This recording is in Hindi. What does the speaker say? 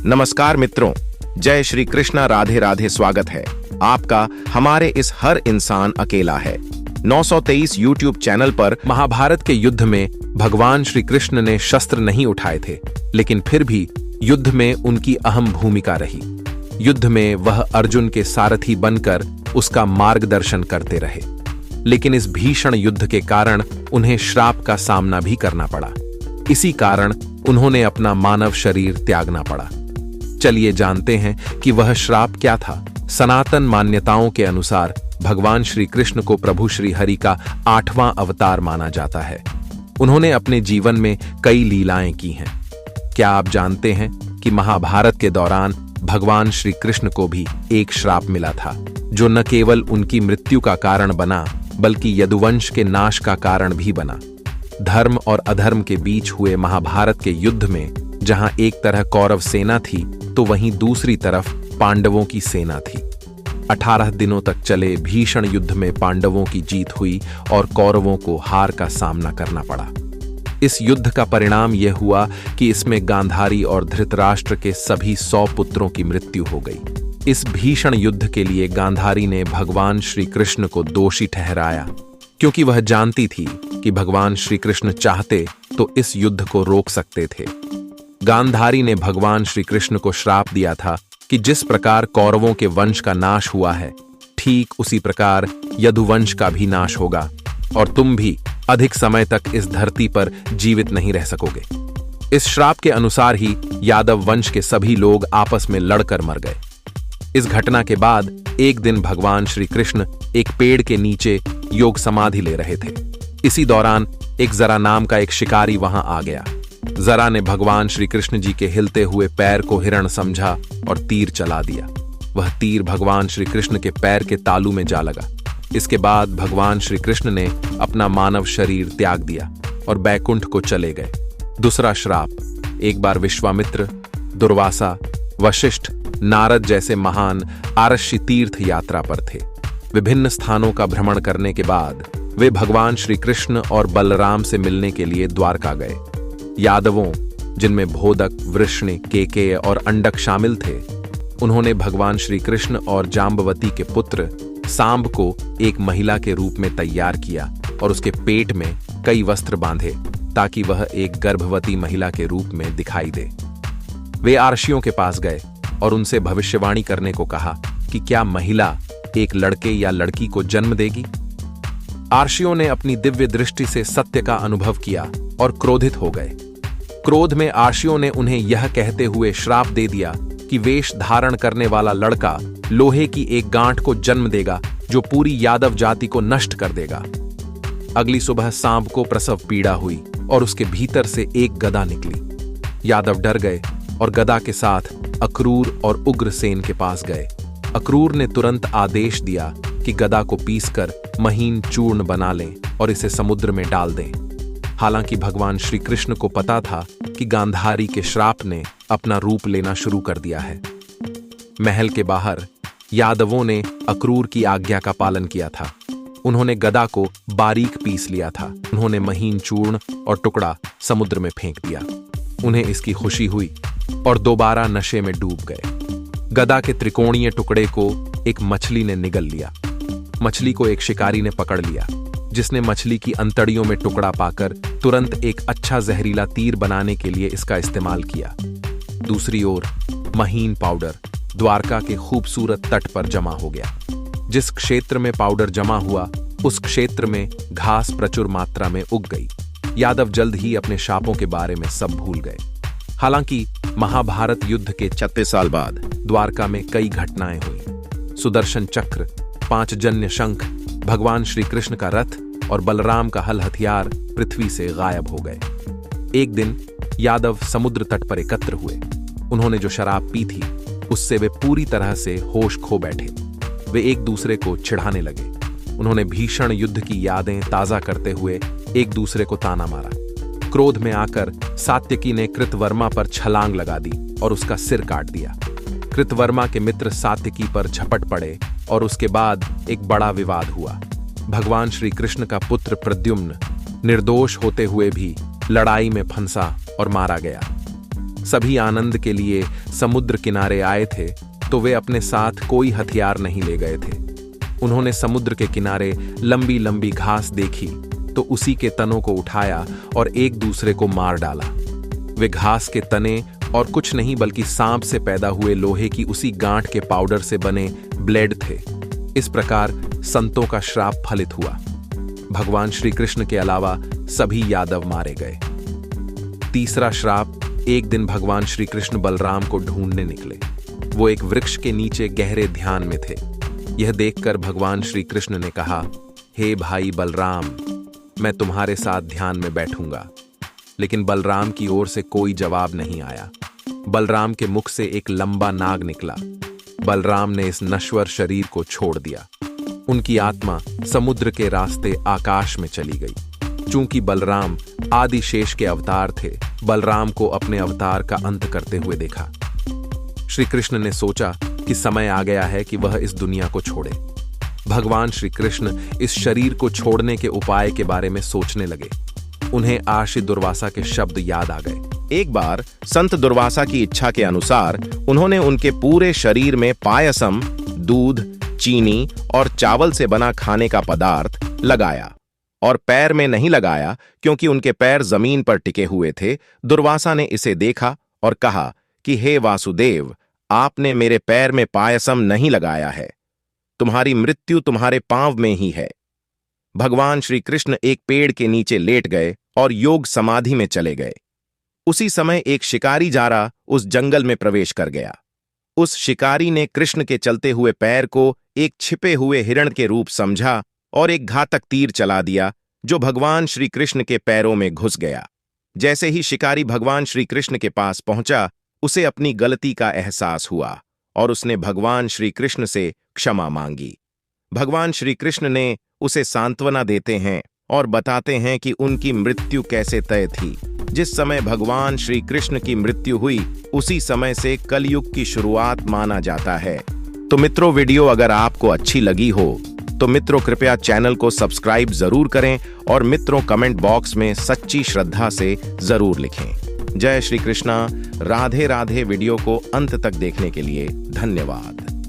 नमस्कार मित्रों, जय श्री कृष्णा, राधे राधे। स्वागत है आपका हमारे इस हर इंसान अकेला है 923 यूट्यूब चैनल पर। महाभारत के युद्ध में भगवान श्री कृष्ण ने शस्त्र नहीं उठाए थे, लेकिन फिर भी युद्ध में उनकी अहम भूमिका रही। युद्ध में वह अर्जुन के सारथी बनकर उसका मार्गदर्शन करते रहे, लेकिन इस भीषण युद्ध के कारण उन्हें श्राप का सामना भी करना पड़ा। इसी कारण उन्होंने अपना मानव शरीर त्यागना पड़ा। चलिए जानते हैं कि वह श्राप क्या था। सनातन मान्यताओं के अनुसार भगवान श्री कृष्ण को प्रभु श्री हरि का 8वां अवतार माना जाता है। उन्होंने अपने जीवन में कई लीलाएं की हैं। क्या आप जानते हैं कि महाभारत के दौरान भगवान श्री कृष्ण को भी एक श्राप मिला था, जो न केवल उनकी मृत्यु का कारण बना, बल्कि यदुवंश के नाश का कारण भी बना। धर्म और अधर्म के बीच हुए महाभारत के युद्ध में जहां एक तरह कौरव सेना थी, तो वहीं दूसरी तरफ पांडवों की सेना थी। 18 दिनों तक चले भीषण युद्ध में पांडवों की जीत हुई और कौरवों को हार का सामना करना पड़ा। इस युद्ध का परिणाम यह हुआ कि इसमें गांधारी और धृतराष्ट्र के सभी 100 पुत्रों की मृत्यु हो गई। इस भीषण युद्ध के लिए गांधारी ने भगवान श्री कृष्ण को दोषी ठहराया, क्योंकि वह जानती थी कि भगवान श्री कृष्ण चाहते तो इस युद्ध को रोक सकते थे। गांधारी ने भगवान श्री कृष्ण को श्राप दिया था कि जिस प्रकार कौरवों के वंश का नाश हुआ है, ठीक उसी प्रकार यदुवंश का भी नाश होगा और तुम भी अधिक समय तक इस धरती पर जीवित नहीं रह सकोगे। इस श्राप के अनुसार ही यादव वंश के सभी लोग आपस में लड़कर मर गए। इस घटना के बाद एक दिन भगवान श्री कृष्ण एक पेड़ के नीचे योग समाधि ले रहे थे। इसी दौरान एक जरा नाम का एक शिकारी वहां आ गया। जरा ने भगवान श्री कृष्ण जी के हिलते हुए पैर को हिरण समझा और तीर चला दिया। वह तीर भगवान श्री कृष्ण के पैर के तालू में जा लगा। इसके बाद भगवान श्री कृष्ण ने अपना मानव शरीर त्याग दिया और बैकुंठ को चले गए। दूसरा श्राप, एक बार विश्वामित्र, दुर्वासा, वशिष्ठ, नारद जैसे महान आरष्य तीर्थ यात्रा पर थे। विभिन्न स्थानों का भ्रमण करने के बाद वे भगवान श्री कृष्ण और बलराम से मिलने के लिए द्वारका गए। यादवों, जिनमें भोदक, वृष्णि, केकेय और अंडक शामिल थे, उन्होंने भगवान श्री कृष्ण और जाम्बवती के पुत्र सांब को एक महिला के रूप में तैयार किया और उसके पेट में कई वस्त्र बांधे ताकि वह एक गर्भवती महिला के रूप में दिखाई दे। वे आर्षियों के पास गए और उनसे भविष्यवाणी करने को कहा कि क्या महिला एक लड़के या लड़की को जन्म देगी। आर्षियों ने अपनी दिव्य दृष्टि से सत्य का अनुभव किया और क्रोधित हो गए। क्रोध में आर्षियों ने उन्हें यह कहते हुए श्राप दे दिया कि वेश धारण करने वाला लड़का लोहे की एक गांठ को जन्म देगा, जो पूरी यादव जाति को नष्ट कर देगा। अगली सुबह सांब को प्रसव पीड़ा हुई और उसके भीतर से एक गदा निकली। यादव डर गए और गदा के साथ अक्रूर और उग्रसेन के पास गए। अक्रूर ने तुरंत आदेश दिया कि गदा को पीसकर महीन चूर्ण बना लें और इसे समुद्र में डाल दें। हालांकि भगवान श्री कृष्ण को पता था कि गांधारी के श्राप ने अपना रूप लेना शुरू कर दिया है। महल के बाहर यादवों ने अक्रूर की आज्ञा का पालन किया था। उन्होंने गदा को बारीक पीस लिया था। उन्होंने महीन चूर्ण और टुकड़ा समुद्र में फेंक दिया। उन्हें इसकी खुशी हुई और दोबारा नशे में डूब गए। गदा के त्रिकोणीय टुकड़े को एक मछली ने निगल लिया। मछली को एक शिकारी ने पकड़ लिया, जिसने मछली की अंतड़ियों में टुकड़ा पाकर तुरंत एक अच्छा जहरीला तीर बनाने के लिए इसका इस्तेमाल किया। दूसरी ओर महीन पाउडर द्वारका के खूबसूरत तट पर जमा हो गया। जिस क्षेत्र में पाउडर जमा हुआ, उस क्षेत्र में घास प्रचुर मात्रा में उग गई। यादव जल्द ही अपने शापों के बारे में सब भूल गए। हालांकि महाभारत युद्ध के 36 साल बाद द्वारका में कई घटनाएं हुई। सुदर्शन चक्र, 5 जन्य शंख, भगवान श्री कृष्ण का रथ और बलराम का हल हथियार पृथ्वी से गायब हो गए। एक दिन यादव समुद्र तट पर एकत्र हुए। उन्होंने जो शराब पी थी, उससे वे पूरी तरह से होश खो बैठे। वे एक दूसरे को चिढ़ाने लगे। उन्होंने भीषण युद्ध की यादें ताजा करते हुए एक दूसरे को ताना मारा। क्रोध में आकर सात्यकी ने कृतवर्मा पर छलांग लगा दी और उसका सिर काट दिया। कृतवर्मा के मित्र सात्यकी पर झपट पड़े और उसके बाद एक बड़ा विवाद हुआ। भगवान श्री कृष्ण का पुत्र प्रद्युम्न निर्दोष होते हुए भी लड़ाई में फंसा और मारा गया। सभी आनंद के लिए समुद्र किनारे आए थे, तो वे अपने साथ कोई हथियार नहीं ले गए थे। उन्होंने समुद्र के किनारे लंबी लंबी घास देखी तो उसी के तनों को उठाया और एक दूसरे को मार डाला। वे घास के तने और कुछ नहीं बल्कि सांप से पैदा हुए लोहे की उसी गांठ के पाउडर से बने ब्लेड थे। इस प्रकार संतों का श्राप फलित हुआ। भगवान श्री कृष्ण के अलावा सभी यादव मारे गए। तीसरा श्राप, एक दिन भगवान श्री कृष्ण बलराम को ढूंढने निकले। वो एक वृक्ष के नीचे गहरे ध्यान में थे। यह देखकर भगवान श्री कृष्ण ने कहा, हे भाई बलराम, मैं तुम्हारे साथ ध्यान में बैठूंगा। लेकिन बलराम की ओर से कोई जवाब नहीं आया। बलराम के मुख से एक लंबा नाग निकला। बलराम ने इस नश्वर शरीर को छोड़ दिया। उनकी आत्मा समुद्र के रास्ते आकाश में चली गई। चूंकि बलराम आदिशेष के अवतार थे, बलराम को अपने अवतार का अंत करते हुए देखा। श्री कृष्ण ने सोचा कि समय आ गया है कि वह इस दुनिया को छोड़े। भगवान श्री कृष्ण इस शरीर को छोड़ने के उपाय के बारे में सोचने लगे। उन्हें आशी दुर्वासा के शब्द याद आ गए। एक बार संत दुर्वासा की इच्छा के अनुसार उन्होंने उनके पूरे शरीर में पायसम, दूध, चीनी और चावल से बना खाने का पदार्थ लगाया और पैर में नहीं लगाया क्योंकि उनके पैर जमीन पर टिके हुए थे। दुर्वासा ने इसे देखा और कहा कि हे वासुदेव, आपने मेरे पैर में पायसम नहीं लगाया है। तुम्हारी मृत्यु तुम्हारे पांव में ही है। भगवान श्री कृष्ण एक पेड़ के नीचे लेट गए और योग समाधि में चले गए। उसी समय एक शिकारी जारा उस जंगल में प्रवेश कर गया। उस शिकारी ने कृष्ण के चलते हुए पैर को एक छिपे हुए हिरण के रूप समझा और एक घातक तीर चला दिया जो भगवान श्री कृष्ण के पैरों में घुस गया। जैसे ही शिकारी भगवान श्री कृष्ण के पास पहुंचा, उसे अपनी गलती का एहसास हुआ और उसने भगवान श्री कृष्ण से क्षमा मांगी। भगवान श्री कृष्ण ने उसे सांत्वना देते हैं और बताते हैं कि उनकी मृत्यु कैसे तय थी। जिस समय भगवान श्री कृष्ण की मृत्यु हुई, उसी समय से कलयुग की शुरुआत माना जाता है। तो मित्रों, वीडियो अगर आपको अच्छी लगी हो तो मित्रों कृपया चैनल को सब्सक्राइब जरूर करें और मित्रों कमेंट बॉक्स में सच्ची श्रद्धा से जरूर लिखें। जय श्री कृष्णा। राधे राधे। वीडियो को अंत तक देखने के लिए धन्यवाद।